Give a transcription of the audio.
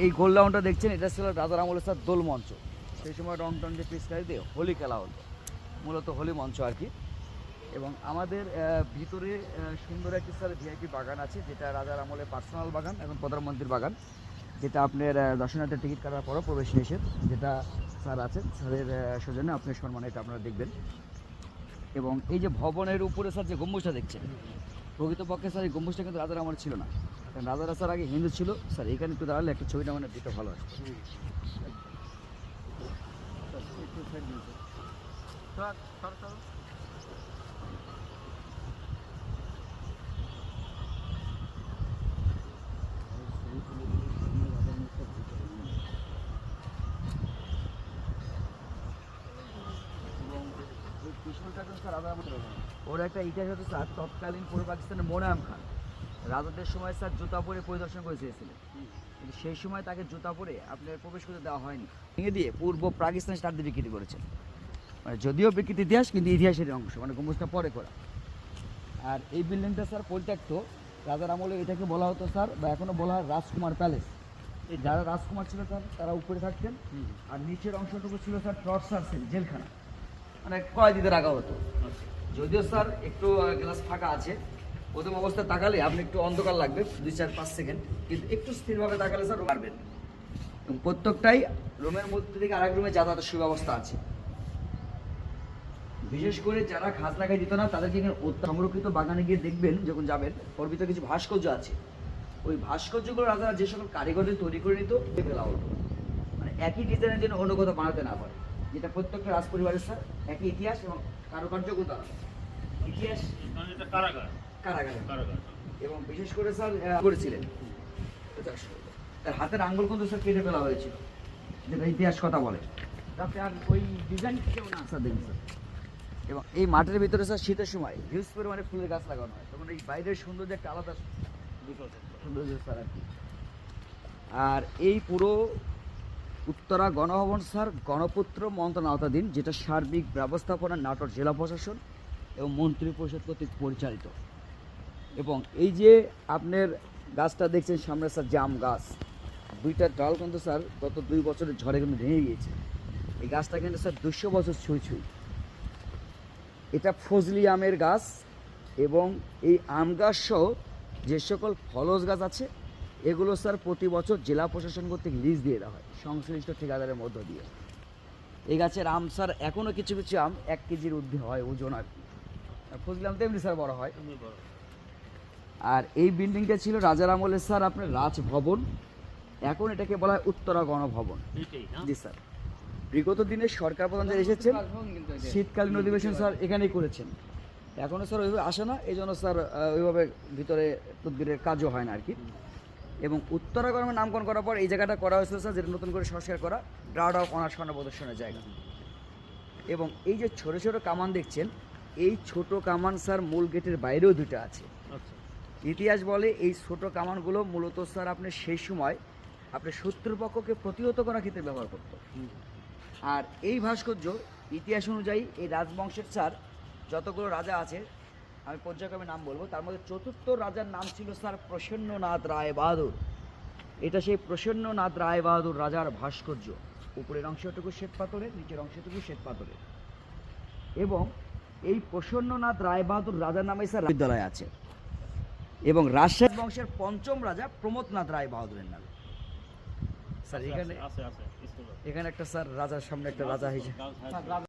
এই গোলডাউনটা দেখছেন, এটা ছিল রাজার আমলের স্যার দোল মঞ্চ। সেই সময় রং টং যে পিচকারি দিয়ে হোলি খেলা হতো, মূলত হোলি মঞ্চ আর কি। এবং আমাদের ভিতরে সুন্দর একটি স্যার ভিআইপি বাগান আছে, যেটা রাজার আমলে পার্সোনাল বাগান, এখন প্রধানমন্ত্রীর বাগান, যেটা আপনার দর্শনার্থীর টিকিট কাটার পরও প্রবেশ নিষেধ, যেটা স্যার আছেন, স্যারের সৌজন্যে আপনার সম্মানে এটা আপনারা দেখবেন। এবং এই যে ভবনের উপরে স্যার যে গম্বুজটা দেখছেন, প্রকৃতপক্ষে স্যার এই গম্বুজটা কিন্তু রাজার আমলে ছিল না, কারণ রাজারা স্যার আগে হিন্দু ছিল। স্যার এখানে একটু দাঁড়ালে একটা ছবিটা মানে দিতে ভালো আছে। ওর একটা ইতিহাস হচ্ছে স্যার, তৎকালীন পূর্ব পাকিস্তানের মোনায়েম খান রাজাদের সময় স্যার জুতা পরে পরিদর্শন করে চেয়েছিলেন, কিন্তু সেই সময় তাকে জুতা পরে আপনার প্রবেশ করতে দেওয়া হয়নি, ভেঙে দিয়ে পূর্ব পাকিস্তান স্টার দিয়ে বিকৃতি করেছেন। মানে যদিও বিকৃত ইতিহাস, কিন্তু ইতিহাসের অংশ, মানে গম্বুজটা পরে করা। আর এই বিল্ডিংটা স্যার পরিত্যক্ত, রাজার আমলে এটাকে বলা হতো স্যার, বা এখনও বলা হয় রাজকুমার প্যালেস। এই যারা রাজকুমার ছিল স্যার তারা উপরে থাকতেন, আর নিচের অংশটুকু ছিল স্যার টর্চার সেল, জেলখানা, মানে কয়েদিতে রাখা হতো। যদিও স্যার একটু গ্লাস ফাঁকা আছে, প্রথম অবস্থায় তাকালে আপনি একটু অন্ধকার লাগবে 2-4-5 সেকেন্ড, কিন্তু একটু স্থিরভাবে তাকালে স্যার পারবেন। এবং প্রত্যেকটাই রুমের মধ্যে থেকে আরেক রুমে যাতায়াতের সুব্যবস্থা আছে। বিশেষ করে যারা খাজনা খাই দিত না, তাদেরকে এখানে সংরক্ষিত বাগানে গিয়ে দেখবেন যখন যাবেন, ওর ভিতরে কিছু ভাস্কর্য আছে। ওই ভাস্কর্যগুলো রাজারা যে সকল কারিগরদের তৈরি করে নিত ফেলা হতো, মানে একই ডিজাইনের জন্য অন্য কোথাও বানাতে না পারে, যেটা প্রত্যেকটা রাজ পরিবারের স্যার একই ইতিহাস এবং কারুকার্যকতা ইতিহাস কারাগার। এবং বিশেষ করে স্যার করেছিলেন তার হাতের আঙ্গুল কিন্তু স্যার কেটে ফেলা হয়েছিল, যেটা ইতিহাস কথা বলে, তাতে আর ওই ডিজাইন কেউ না স্যার দেখুন স্যার। এবং এই মাঠের ভিতরে স্যার শীতের সময় হিউজ পরিমাণে ফুলের গাছ লাগানো হয়, তখন এই বাইরের সৌন্দর্য একটা আলাদা সৌন্দর্য স্যার আর কি। আর এই পুরো উত্তরা গণভবন স্যার গণপূর্ত মন্ত্রণালয়াধীন, যেটা সার্বিক ব্যবস্থাপনা নাটোর জেলা প্রশাসন এবং মন্ত্রী পরিষদ কর্তৃক পরিচালিত। এবং এই যে আপনার গাছটা দেখছেন সামনে স্যার, জাম গাছ, দুইটা ডাল কিন্তু স্যার গত 2 বছরের ঝড়ে কিন্তু ভেঙে গিয়েছে। এই গাছটা কিন্তু স্যার 200 বছর ছুঁই। এটা ফজলি আমের গাছ, এবং এই আম গাছ সহ যে সকল ফলজ গাছ আছে এগুলো স্যার প্রতি বছর জেলা প্রশাসন কর্তৃক লিজ দিয়ে দেওয়া হয় সংশ্লিষ্ট ঠিকাদারের মধ্য দিয়ে। এই গাছের আম স্যার এখনও কিছু কিছু আম 1 কেজির ঊর্ধ্বে হয় ওজন আর কি, ফজলি আম তো এমনি স্যার বড় হয়। আর এই বিল্ডিংটা ছিল রাজার আমলের স্যার আপনার রাজভবন, এখন এটাকে বলা হয় উত্তরা গণভবন। জি স্যার, বিগত দিনে সরকার প্রধান যারা এসেছেন শীতকালীন অধিবেশন স্যার এখানেই করেছেন, এখনও স্যার ওইভাবে আসে না, এই জন্য স্যার ওইভাবে ভিতরে তদবিরের কাজও হয় না আর কি। এবং উত্তরা গণভবনের নামকরণ করার পর এই জায়গাটা করা হয়েছিল স্যার, যেটা নতুন করে সংস্কার করা গার্ড অফ অনার স্বর্ণ প্রদর্শনের জায়গা। এবং এই যে ছোটো ছোটো কামান দেখছেন, এই ছোট কামান স্যার মূল গেটের বাইরেও 2টা আছে। ইতিহাস বলে এই ছোট কামানগুলো মূলত স্যার আপনি সেই সময় আপনার শত্রুপক্ষকে প্রতিহত করার ক্ষেত্রে ব্যবহার করত। আর এই ভাস্কর্য ইতিহাস অনুযায়ী এই রাজবংশের স্যার যতগুলো রাজা আছে, আমি পর্যায়ক্রমে নাম বলবো, তার মধ্যে 4র্থ রাজার নাম ছিল স্যার প্রসন্ননাথ রায় বাহাদুর। এটা সেই প্রসন্ননাথ রায় বাহাদুর রাজার ভাস্কর্য, উপরের অংশটুকু শ্বেত পাথরের, নিচের অংশটুকু শ্বেত পাথরের। এবং এই প্রসন্ননাথ রায় বাহাদুর রাজার নামে স্যার বিদ্যালয় আছে, এবং রাজশাহী বংশের 5ম রাজা প্রমথনাথ রায় বাহাদুরের নামে স্যার এখানে একটা স্যার রাজার সামনে একটা রাজা হিসেবে